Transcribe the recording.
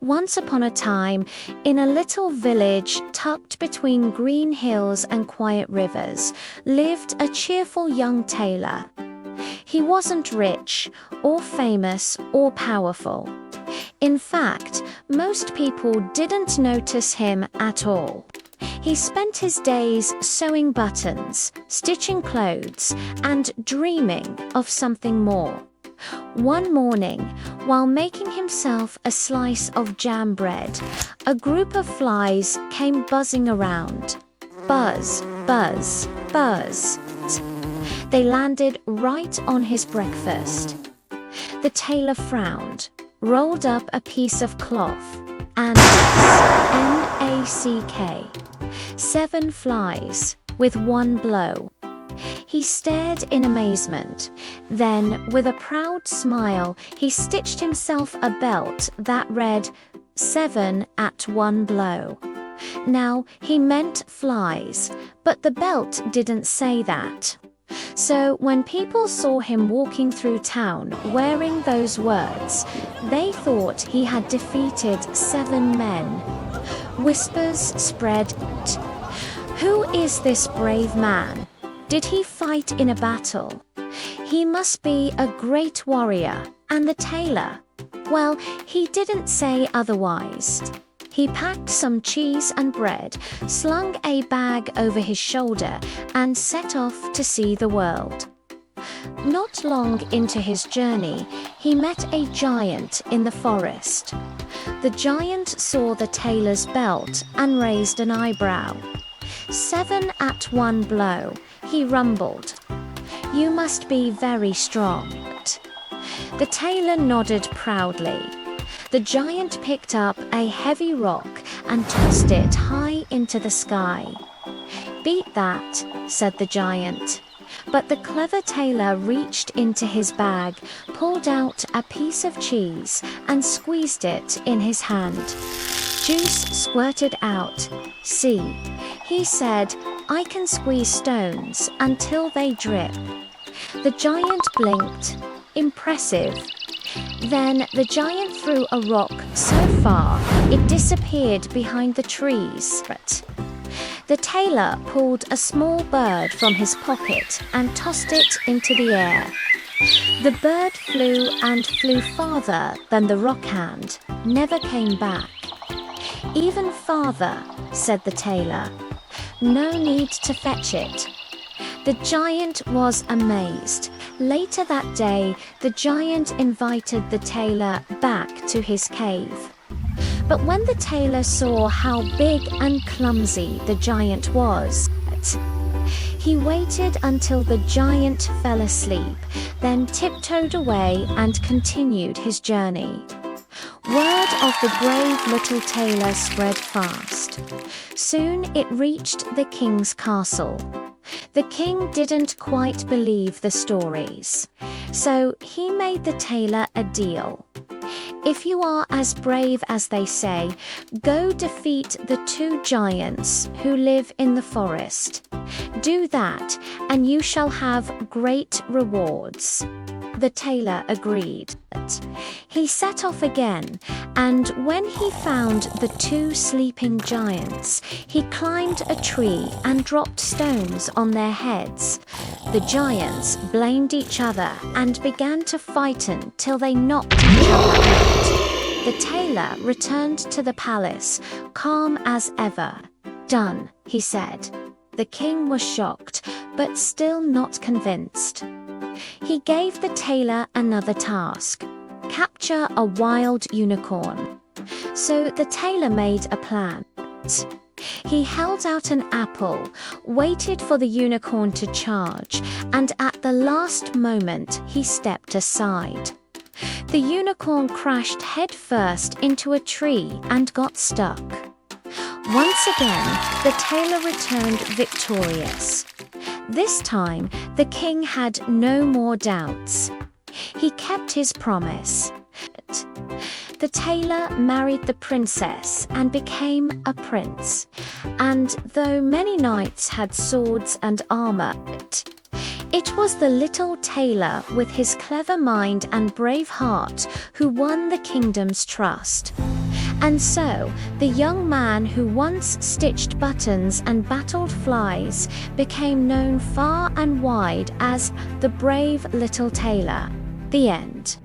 Once upon a time, in a little village tucked between green hills and quiet rivers, lived a cheerful young tailor. He wasn't rich, or famous, or powerful. In fact, most people didn't notice him at all. He spent his days sewing buttons, stitching clothes, and dreaming of something more. One morning, while making himself a slice of jam bread, a group of flies came buzzing around. Buzz, buzz, buzz. They landed right on his breakfast. The tailor frowned, rolled up a piece of cloth, and M-A-C-K, 7 flies with one blow. He stared in amazement. Then, with a proud smile, he stitched himself a belt that read, 7 at one blow. Now, he meant flies, but the belt didn't say that. So, when people saw him walking through town wearing those words, they thought he had defeated 7 men. Whispers spread. Who is this brave man? Did he fight in a battle? He must be a great warrior. And the tailor? Well, he didn't say otherwise. He packed some cheese and bread, slung a bag over his shoulder, and set off to see the world. Not long into his journey, he met a giant in the forest. The giant saw the tailor's belt and raised an eyebrow. 7 at one blow, he rumbled. You must be very strong. The tailor nodded proudly. The giant picked up a heavy rock and tossed it high into the sky. Beat that, said the giant. But the clever tailor reached into his bag, pulled out a piece of cheese, and squeezed it in his hand. Juice squirted out. See, he said, I can squeeze stones until they drip. The giant blinked. Impressive. Then the giant threw a rock so far it disappeared behind the trees. The tailor pulled a small bird from his pocket and tossed it into the air. The bird flew and flew farther than the rock hand, never came back. Even farther, said the tailor. No need to fetch it. The giant was amazed. Later that day, the giant invited the tailor back to his cave. But when the tailor saw how big and clumsy the giant was, he waited until the giant fell asleep, then tiptoed away and continued his journey. Word of the brave little tailor spread fast. Soon it reached the king's castle. The king didn't quite believe the stories, so he made the tailor a deal. If you are as brave as they say, go defeat the 2 giants who live in the forest. Do that, and you shall have great rewards. The tailor agreed. He set off again, and when he found the 2 sleeping giants, he climbed a tree and dropped stones on their heads. The giants blamed each other and began to fight till they knocked each other out. The tailor returned to the palace, calm as ever. Done, he said. The king was shocked, but still not convinced. He gave the tailor another task: capture a wild unicorn. So the tailor made a plan. He held out an apple, waited for the unicorn to charge, and at the last moment he stepped aside. The unicorn crashed headfirst into a tree and got stuck. Once again, the tailor returned victorious. This time, the king had no more doubts. He kept his promise. The tailor married the princess and became a prince. And though many knights had swords and armor, it was the little tailor with his clever mind and brave heart who won the kingdom's trust. And so, the young man who once stitched buttons and battled flies became known far and wide as the brave little tailor. The end.